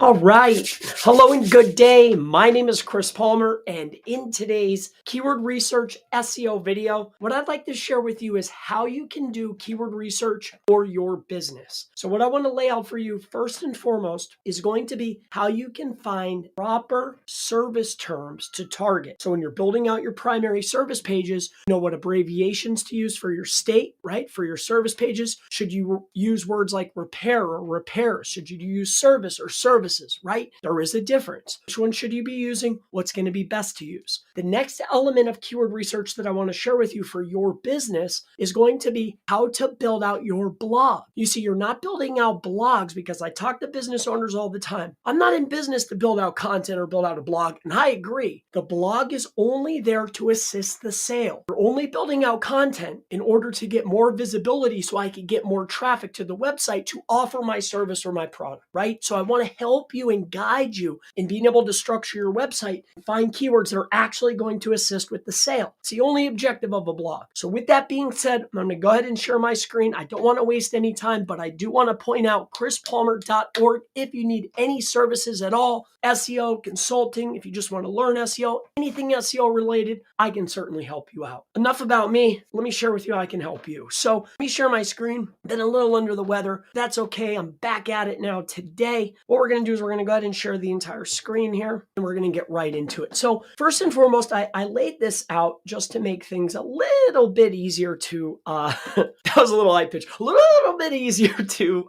All right. Hello and good day. My name is Chris Palmer, and in today's keyword research SEO video, what I'd like to share with you is how you can do keyword research for your business. So what I want to lay out for you first and foremost is going to be how you can find proper service terms to target. So when you're building out your primary service pages, you know what abbreviations to use for your state, right? For your service pages, should you use words like repair or repairs? Should you use service or services, right? There is a difference. Which one should you be using? What's going to be best to use? The next element of keyword research that I want to share with you for your business is going to be how to build out your blog. You see, you're not building out blogs because I talk to business owners all the time. I'm not in business to build out content or build out a blog. And I agree. The blog is only there to assist the sale. You're only building out content in order to get more visibility so I can get more traffic to the website to offer my service or my product, right? So I want to help you and guide you in being able to structure your website and find keywords that are actually going to assist with the sale. It's the only objective of a blog. So with that being said, I'm going to go ahead and share my screen. I don't want to waste any time, but I do want to point out chrispalmer.org if you need any services at all, SEO, consulting, if you just want to learn SEO, anything SEO related, I can certainly help you out. Enough about me. Let me share with you how I can help you. So let me share my screen. Been a little under the weather. That's okay. I'm back at it now today. What we're going to do is we're going to go ahead and share the entire screen here, and we're going to get right into it. So first and foremost, I laid this out just to make things a little bit easier to, that was a little high pitch, a little bit easier to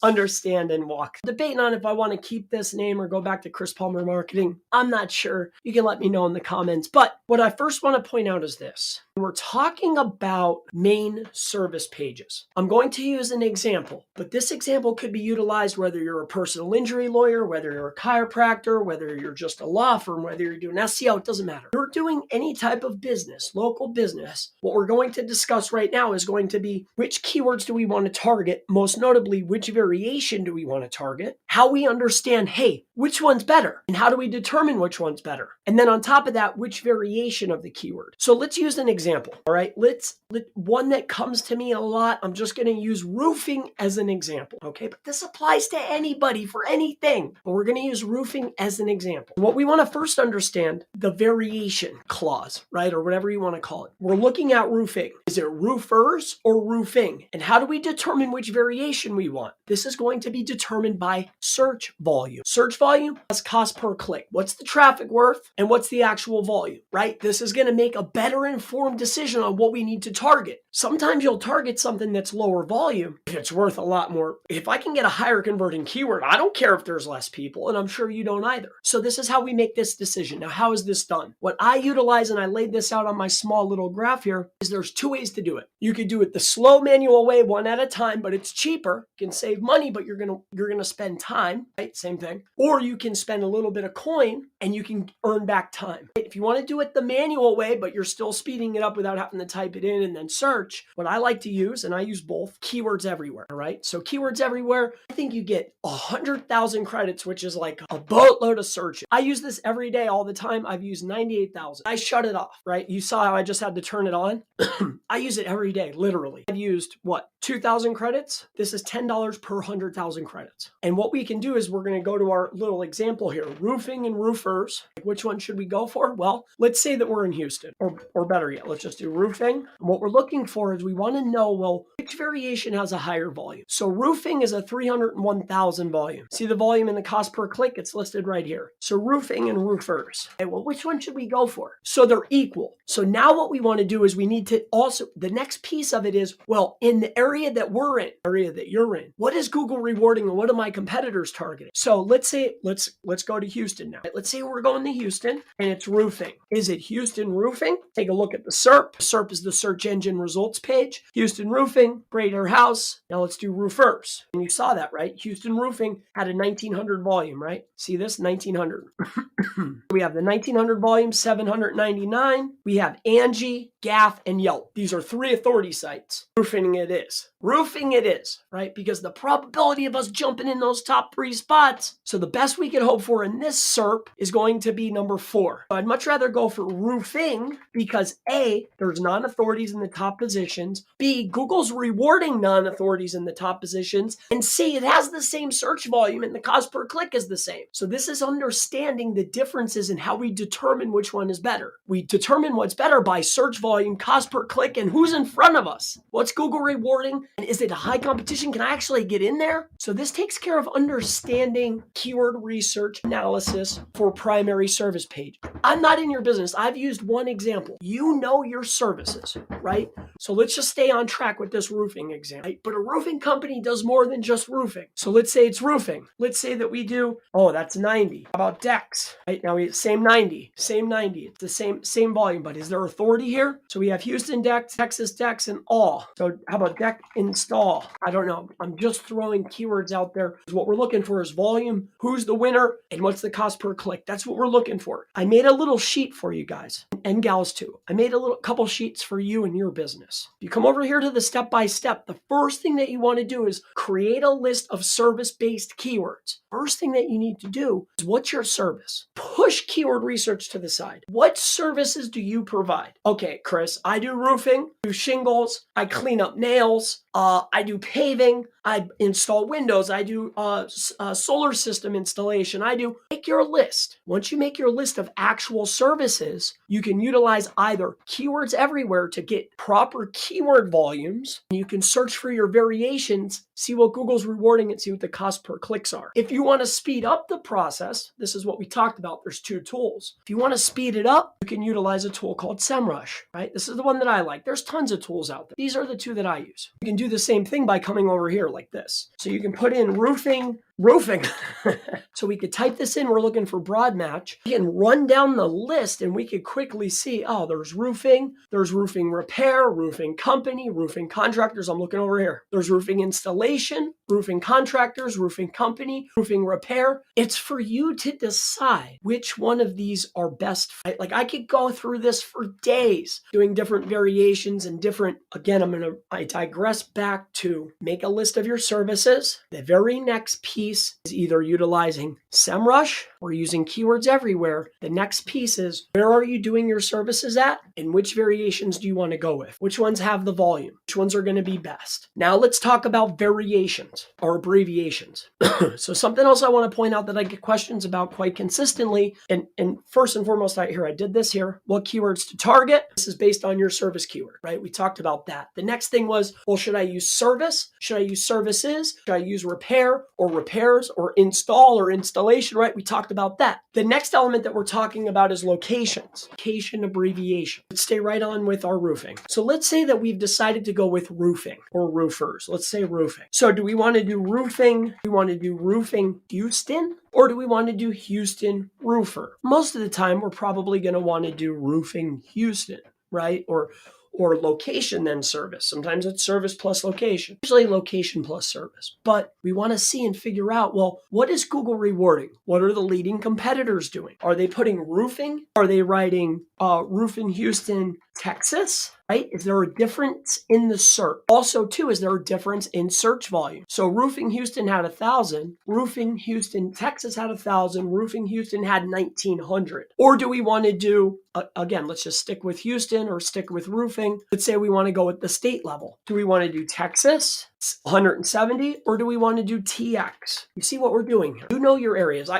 understand and walk. Debating on if I want to keep this name or go back to Chris Palmer Marketing. I'm not sure. You can let me know in the comments. But what I first want to point out is this. We're talking about main service pages. I'm going to use an example, but this example could be utilized whether you're a personal injury lawyer, whether you're a chiropractor, whether you're just a law firm, whether you're doing SEO, it doesn't matter. You're doing any type of business, local business. What we're going to discuss right now is going to be which keywords do we want to target, most notably, which variation do we want to target, how we understand, hey, which one's better, and how do we determine which one's better? And then on top of that, which variation of the keyword. So let's use an example, all right? One that comes to me a lot, I'm just going to use roofing as an example, okay? But this applies to anybody for anything, but we're going to use roofing as an example. What we want to first understand, the variation clause, right? Or whatever you want to call it. We're looking at roofing. Is it roofers or roofing? And how do we determine which variation we want? This is going to be determined by search volume. Search volume has cost per click. What's the traffic worth and what's the actual volume, right? This is going to make a better informed decision on what we need to target. Sometimes you'll target something that's lower volume if it's worth a lot more. If I can get a higher converting keyword, I don't care if there's less people, and I'm sure you don't either. So this is how we make this decision. Now, how is this done? What I utilize, and I laid this out on my small little graph here, is there's two ways to do it. You could do it the slow manual way, one at a time, but it's cheaper. You can save money, but you're gonna spend time, right? Same thing. Or you can spend a little bit of coin and you can earn back time. If you want to do it the manual way, but you're still speeding it up without having to type it in and then search, what I like to use, and I use both, keywords everywhere, all right? So keywords everywhere, I think you get 100,000 credits, which is like a boatload of search. I use this every day, all the time. I've used 98,000. I shut it off, right? You saw how I just had to turn it on. I use it every day, literally. I've used, 2,000 credits? This is $10 per 100,000 credits. And what we can do is we're going to go to our little example here, roofing and roofers. Which one should we go for? Well, let's say that we're in Houston, or better yet, let's just do roofing. And what we're looking for is we want to know, well, which variation has a higher volume? So roofing is a 301,000 volume. See the volume and the cost per click? It's listed right here. So roofing and roofers. Okay, well, which one should we go for? So they're equal. So now what we want to do is we need to also, the next piece of it is, well, in the area that we're in, area that you're in, what is Google rewarding and what are my competitors targeting? So let's say, let's go to Houston now. Let's say we're going to Houston and it's roofing. Is it Houston roofing? Take a look at the SERP. SERP is the search engine results page. Houston roofing, Greater House. Now let's do roofers. And you saw that, right? Houston roofing had a 1900 volume, right? See this? 1900. We have the 1900 volume, 799. We have Angie, Gaff, and Yelp. These are 3 authority sites. Roofing it is. Roofing it is, right? Because the probability of us jumping in those top 3 spots, so the best we could hope for in this SERP is going to be number 4. I'd much rather go for roofing because A, there's non-authorities in the top positions, B, Google's rewarding non-authorities in the top positions, and C, it has the same search volume and the cost per click is the same. So this is understanding the differences in how we determine which one is better. We determine what's better by search volume, cost per click, and who's in front of us. What's Google rewarding? And is it a high competition? Can I actually get in there? So this takes care of understanding keyword research analysis for primary service page. I'm not in your business. I've used one example. You know your services, right? So let's just stay on track with this roofing example. Right? But a roofing company does more than just roofing. So let's say it's roofing. Let's say that we do, oh, that's 90. How about decks? Right now, same 90. It's the same volume, but is there authority here? So we have Houston decks, Texas decks, and all. So how about deck install? I don't know. I'm just throwing keywords out there. What we're looking for is volume, who's the winner, and what's the cost per click. That's what we're looking for. I made a little sheet for you guys, and gals too. I made a couple sheets for you and your business. If you come over here to the step-by-step, the first thing that you want to do is create a list of service-based keywords. First thing that you need to do is, what's your service? Push keyword research to the side. What services do you provide? Okay, Chris, I do roofing, I do shingles, I clean up nails, I do paving, I install windows, I do solar system installation, make your list. Once you make your list of actual services, you can utilize either keywords everywhere to get proper keyword volumes. You can search for your variations, see what Google's rewarding, and see what the cost per clicks are. If you want to speed up the process, this is what we talked about. There's 2 tools. If you want to speed it up, you can utilize a tool called SEMrush, right? This is the one that I like. There's tons of tools out there. These are the 2 that I use. You can do the same thing by coming over here like this. So you can put in roofing. So we could type this in. We're looking for broad match. We can run down the list and we could quickly see, oh, there's roofing repair, roofing company, roofing contractors. I'm looking over here. There's roofing installation, roofing contractors, roofing company, roofing repair. It's for you to decide which one of these are best. Right? Like I could go through this for days doing different variations and different, again, I digress back to make a list of your services. The very next piece is either utilizing SEMrush or using keywords everywhere. The next piece is, where are you doing your services at and which variations do you want to go with? Which ones have the volume? Which ones are going to be best? Now let's talk about variations or abbreviations. So something else I want to point out that I get questions about quite consistently, and first and foremost, I did this here. What keywords to target? This is based on your service keyword, right? We talked about that. The next thing was, well, should I use service? Should I use services? Should I use repair or repairs or install or installation, right? We talked about that. The next element that we're talking about is locations, location abbreviation. Let's stay right on with our roofing. So let's say that we've decided to go with roofing or roofers. Let's say roofing. So do we want to do roofing? Do we want to do roofing Houston? Or do we want to do Houston roofer? Most of the time, we're probably going to want to do roofing Houston, right? Or location then service. Sometimes it's service plus location. Usually location plus service. But we want to see and figure out, well, what is Google rewarding? What are the leading competitors doing? Are they putting roofing? Are they writing roofing Houston, Texas? Right? Is there a difference in the search? Also, too, is there a difference in search volume? So roofing Houston had 1,000, roofing Houston, Texas had 1,000, roofing Houston had 1,900. Or do we want to do, again, let's just stick with Houston or stick with roofing. Let's say we want to go at the state level. Do we want to do Texas, 170, or do we want to do TX? You see what we're doing here. You know your areas.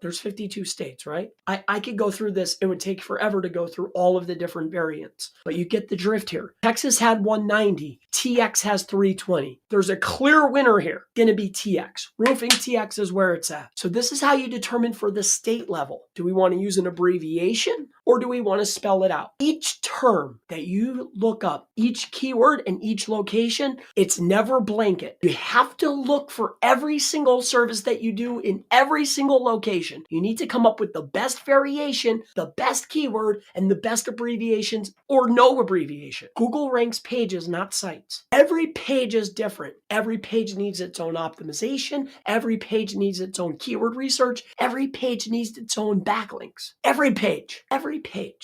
There's 52 states, right? I could go through this. It would take forever to go through all of the different variants, but you get the drift here. Texas had 190. TX has 320. There's a clear winner here. Going to be TX. Roofing TX is where it's at. So this is how you determine for the state level. Do we want to use an abbreviation or do we want to spell it out? Each term that you look up, each keyword and each location, it's never blanket. You have to look for every single service that you do in every single location location. You need to come up with the best variation, the best keyword, and the best abbreviations or no abbreviation. Google ranks pages, not sites. Every page is different. Every page needs its own optimization. Every page needs its own keyword research. Every page needs its own backlinks. Every page.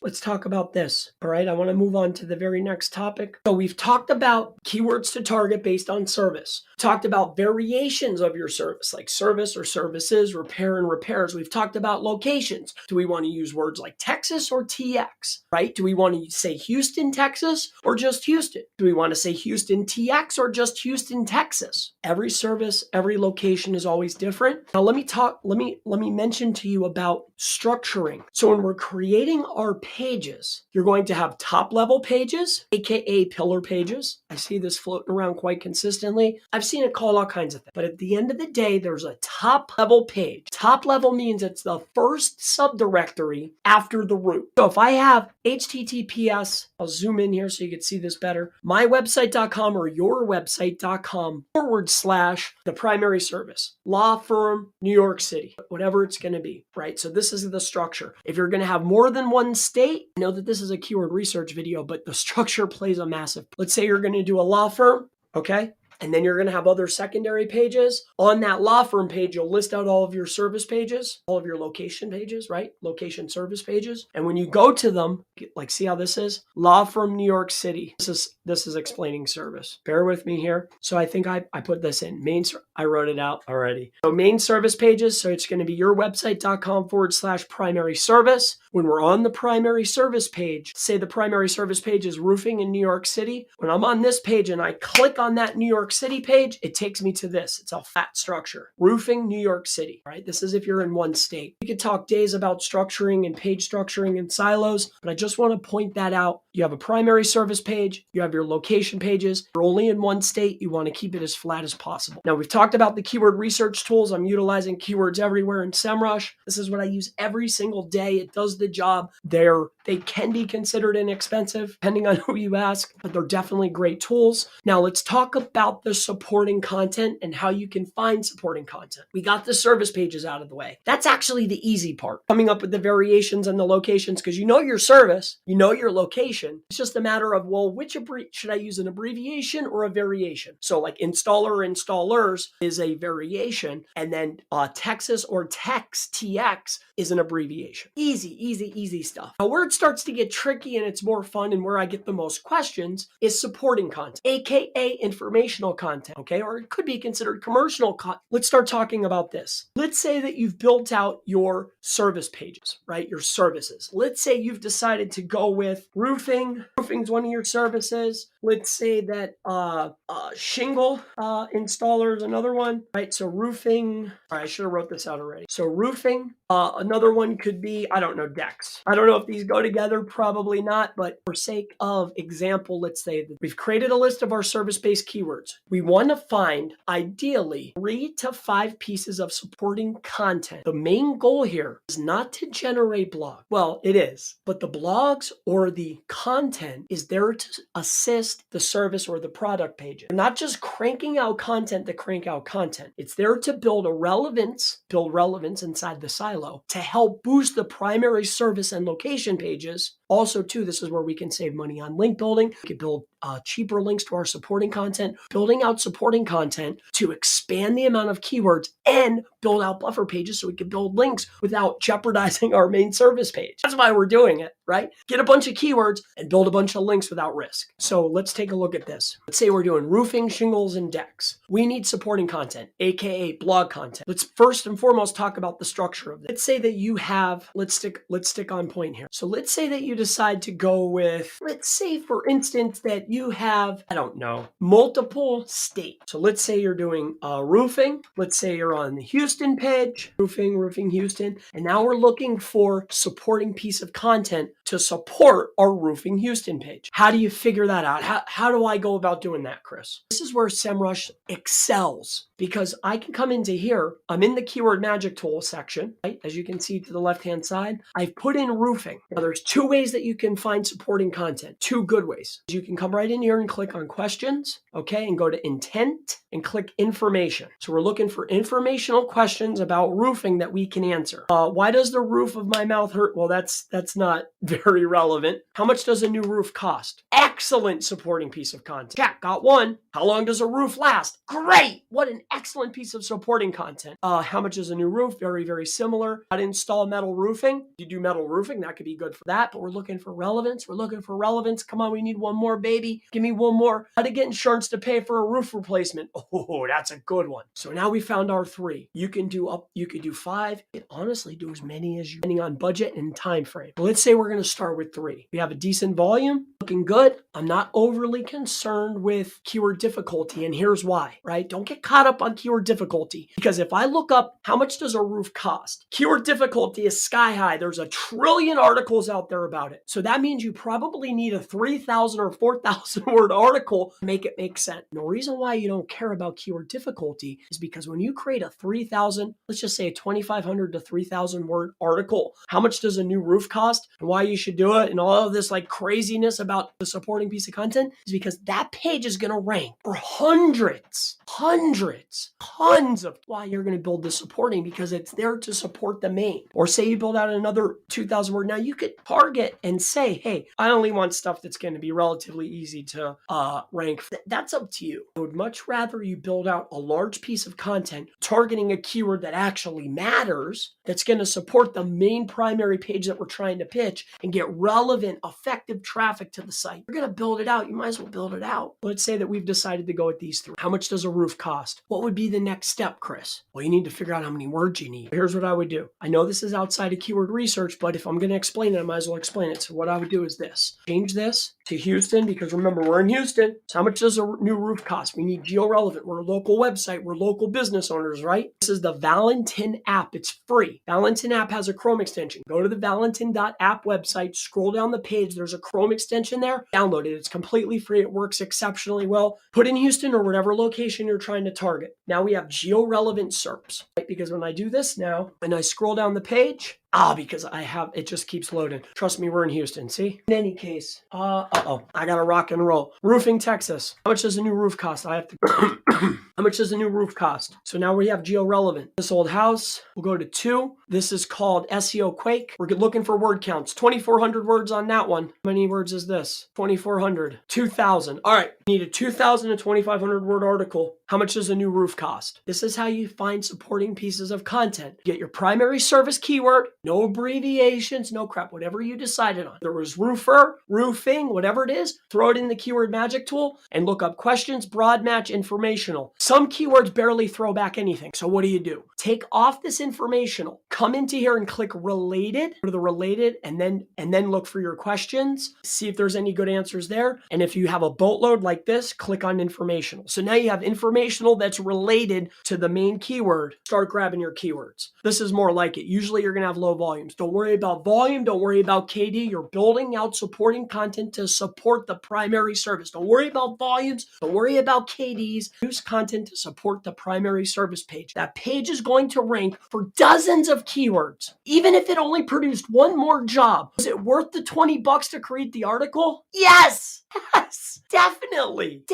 Let's talk about this. All right, I want to move on to the very next topic. So we've talked about keywords to target based on service. Talked about variations of your service, like service or services, repair and repairs. We've talked about locations. Do we want to use words like Texas or TX, right? Do we want to say Houston, Texas, or just Houston? Do we want to say Houston, TX, or just Houston, Texas? Every service, every location is always different. Now let me mention to you about structuring. So when we're creating our pages, you're going to have top level pages, aka pillar pages. I see this floating around quite consistently. I've seen it called all kinds of things. But at the end of the day, there's a top level page. Top level means it's the first subdirectory after the root. So if I have HTTPS, I'll zoom in here so you can see this better, mywebsite.com or yourwebsite.com / the primary service, law firm, New York City, whatever it's going to be, right? So this is the structure. If you're going to have more than one state, I know that this is a keyword research video, but the structure plays a massive. Let's say you're going to do a law firm, okay? And then you're going to have other secondary pages. On that law firm page, you'll list out all of your service pages, all of your location pages, right? Location service pages. And when you go to them, like see how this is? Law firm New York City. This is explaining service. Bear with me here. So I think I put this in. I wrote it out already. So main service pages. So it's going to be yourwebsite.com / primary service. When we're on the primary service page, say the primary service page is roofing in New York City. When I'm on this page and I click on that New York City page, it takes me to this. It's a fat structure. Roofing, New York City, right? This is if you're in one state. We could talk days about structuring and page structuring and silos, but I just want to point that out. You have a primary service page. You have your location pages. You're only in one state. You want to keep it as flat as possible. Now, we've talked about the keyword research tools. I'm utilizing Keywords Everywhere in SEMrush. This is what I use every single day. It does the job. They can be considered inexpensive, depending on who you ask, but they're definitely great tools. Now, let's talk about the supporting content and how you can find supporting content. We got the service pages out of the way. That's actually the easy part. Coming up with the variations and the locations, because you know your service, you know your location. It's just a matter of, well, should I use an abbreviation or a variation? So like installer, installers is a variation, and then Texas or Tex, TX is an abbreviation. Easy stuff. Now, where it starts to get tricky and it's more fun and where I get the most questions is supporting content, aka informational content, okay? Or it could be considered commercial content. Let's start talking about this. Let's say that you've built out your service pages, right? Your services. Let's say you've decided to go with roofing. Roofing's one of your services. Let's say that shingle installer is another one, right? So roofing, all right, I should have wrote this out already. So roofing, another one could be, I don't know, decks. I don't know if these go together, probably not, but for sake of example, let's say that we've created a list of our service-based keywords. We want to find, ideally, 3 to 5 pieces of supporting content. The main goal here is not to generate blog. Well, it is, but the blogs or the content is there to assist the service or the product pages. We're not just cranking out content to crank out content. It's there to build relevance inside the silo to help boost the primary service and location pages. Also, too, this is where we can save money on link building. We can build cheaper links to our supporting content, building out supporting content to expand the amount of keywords and build out buffer pages so we can build links without jeopardizing our main service page. That's why we're doing it, right? Get a bunch of keywords and build a bunch of links without risk. So let's take a look at this. Let's say we're doing roofing, shingles, and decks. We need supporting content, aka blog content. Let's first and foremost talk about the structure of this. Let's say that you have, let's stick on point here. So let's say that you decide to go with, let's say for instance that you have, I don't know, multiple states. So let's say you're doing roofing. Let's say you're on the Houston page, roofing Houston. And now we're looking for supporting piece of content to support our Roofing Houston page. How do you figure that out? How do I go about doing that, Chris? This is where SEMrush excels, because I can come into here. I'm in the keyword magic tool section, right? As you can see to the left-hand side, I've put in roofing. Now, there's two ways that you can find supporting content, two good ways. You can come right in here and click on questions, okay, and go to intent and click information. So we're looking for informational questions about roofing that we can answer. Why does the roof of my mouth hurt? Well, that's not very relevant. How much does a new roof cost? Excellent supporting piece of content. Cat got one. How long does a roof last? Great. What an excellent piece of supporting content. How much is a new roof? Very, very similar. How to install metal roofing. If you do metal roofing, that could be good for that, but we're looking for relevance. We're looking for relevance. Come on, we need one more, baby. Give me one more. How to get insurance to pay for a roof replacement. Oh, that's a good one. So now we found our three. You could do 5. You can honestly do as many as you, depending on budget and time frame. But let's say we're going to start with 3. We have a decent volume, looking good. I'm not overly concerned with keyword difficulty, and here's why, right? Don't get caught up on keyword difficulty, because if I look up how much does a roof cost, keyword difficulty is sky high. There's a trillion articles out there about it. So that means you probably need a 3,000 or 4,000 word article to make it make sense. And the reason why you don't care about keyword difficulty is because when you create a 3,000, let's just say a 2,500 to 3,000 word article, how much does a new roof cost and why you should do it and all of this like craziness about the supporting piece of content is because that page is going to rank for tons of why you're going to build the supporting, because it's there to support the main. Or say you build out another 2,000 word. Now you could target and say, hey, I only want stuff that's going to be relatively easy to rank. That's up to you. I would much rather you build out a large piece of content targeting a keyword that actually matters, that's going to support the main primary page that we're trying to pitch and get relevant, effective traffic to the site. You're going to build it out. You might as well build it out. Let's say that we've decided to go with these 3. How much does a roof cost? What would be the next step, Chris? Well, you need to figure out how many words you need. Here's what I would do. I know this is outside of keyword research, but if I'm going to explain it, I might as well explain it. So what I would do is this. Change this to Houston, because remember, we're in Houston. So how much does a new roof cost? We need geo-relevant. We're a local website. We're local business owners, right? This is the Valentin app. It's free. Valentin app has a Chrome extension. Go to the valentin.app website, scroll down the page. There's a Chrome extension there. Download it. It's completely free. It works exceptionally well. Put in Houston or whatever location you're trying to target. Now we have geo-relevant SERPs, right? Because when I do this now and I scroll down the page, because it just keeps loading. Trust me, we're in Houston, see? In any case, I gotta rock and roll. Roofing, Texas. How much does a new roof cost? I have to, how much does a new roof cost? So now we have geo-relevant. This old house, we'll go to 2. This is called SEO Quake. We're looking for word counts. 2,400 words on that one. How many words is this? 2,400. 2,000. All right, you need a 2,000 to 2,500 word article. How much does a new roof cost? This is how you find supporting pieces of content. Get your primary service keyword, no abbreviations, no crap, whatever you decided on. There was roofer, roofing, whatever it is, throw it in the keyword magic tool and look up questions, broad match, informational. Some keywords barely throw back anything. So what do? Take off this informational, come into here and click related, go to the related, and then look for your questions, see if there's any good answers there. And if you have a boatload like this, click on informational. So now you have informational that's related to the main keyword. Start grabbing your keywords. This is more like it. Usually you're going to have low volumes. Don't worry about volume. Don't worry about KD. You're building out supporting content to support the primary service. Don't worry about volumes. Don't worry about KDs. Use content to support the primary service page. That page is going to rank for dozens of keywords. Even if it only produced one more job, is it worth the $20 to create the article? Yes! Yes, definitely.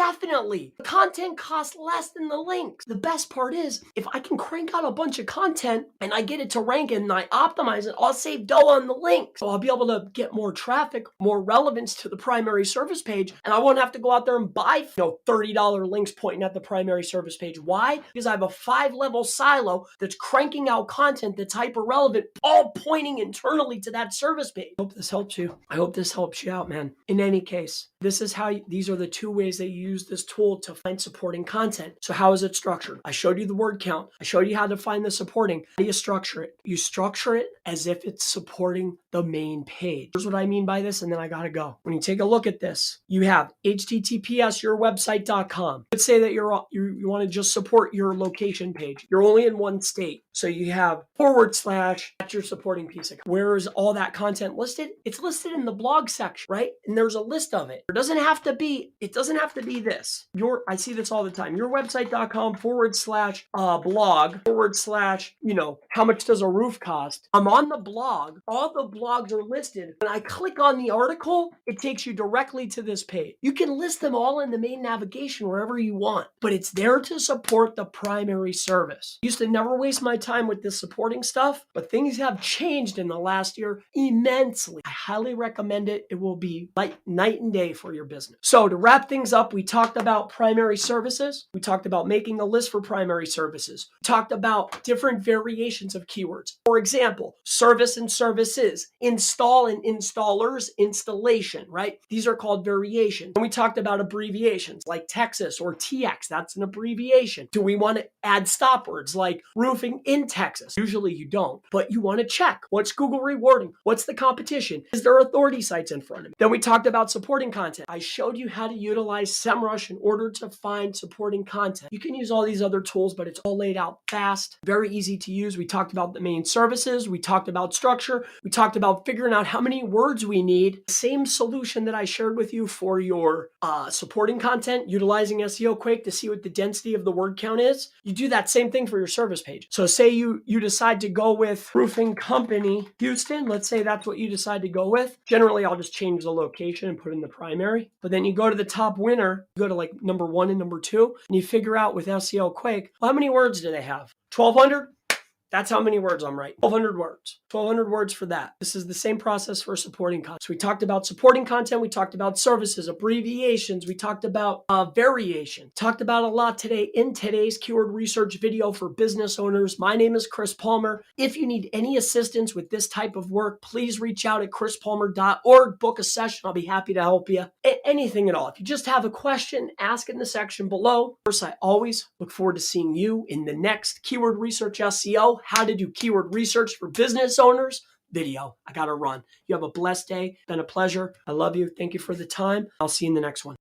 The content costs less than the links. The best part is, if I can crank out a bunch of content and I get it to rank and I optimize it, I'll save dough on the links. So I'll be able to get more traffic, more relevance to the primary service page, and I won't have to go out there and buy $30 links pointing at the primary service page. Why? Because I have a 5-level silo that's cranking out content that's hyper relevant, all pointing internally to that service page. I hope this helps you. I hope this helps you out, man. In any case, these are the 2 ways that you use this tool to find supporting content. So how is it structured? I showed you the word count. I showed you how to find the supporting. How do you structure it? You structure it as if it's supporting the main page. Here's what I mean by this, and then I gotta go. When you take a look at this, you have https yourwebsite.com. Let's say that you want to just support your location page. You're only in one one state. So you have forward slash, that's your supporting piece. Where is all that content listed? It's listed in the blog section, right? And there's a list of it. It doesn't have to be this. I see this all the time. Yourwebsite.com forward slash blog forward slash, how much does a roof cost? I'm on the blog. All the blogs are listed. When I click on the article, it takes you directly to this page. You can list them all in the main navigation wherever you want, but it's there to support the primary service. I used to never waste my time with this supporting stuff, but things have changed in the last year immensely. I highly recommend it. It will be like night and day for your business. So to wrap things up, we talked about primary services. We talked about making a list for primary services. We talked about different variations of keywords. For example, service and services, install and installers, installation, right? These are called variations. And we talked about abbreviations like Texas or TX. That's an abbreviation. Do we want to add stop words like roofing in Texas? Usually you don't, but you want to check. What's Google rewarding? What's the competition? Is there authority sites in front of me? Then we talked about supporting content. I showed you how to utilize SEMrush in order to find supporting content. You can use all these other tools, but it's all laid out fast, very easy to use. We talked about the main services. We talked about structure. We talked about figuring out how many words we need. Same solution that I shared with you for your supporting content, utilizing SEO Quake to see what the density of the word count is. You do that same thing for your service page. So say you decide to go with roofing company Houston. Let's say that's what you decide to go with. Generally, I'll just change the location and put in the primary. But then you go to the top winner, you go to like number 1 and number 2, and you figure out with SEO Quake, well, how many words do they have? 1,200? That's how many words I'm writing. 1,200 words. 1,200 words for that. This is the same process for supporting content. So we talked about supporting content. We talked about services, abbreviations. We talked about variation. Talked about a lot today in today's keyword research video for business owners. My name is Chris Palmer. If you need any assistance with this type of work, please reach out at chrispalmer.org. Book a session. I'll be happy to help you. Anything at all. If you just have a question, ask it in the section below. Of course, I always look forward to seeing you in the next Keyword Research SEO, how to do keyword research for business owners video. I got to run. You have a blessed day. Been a pleasure. I love you. Thank you for the time. I'll see you in the next one.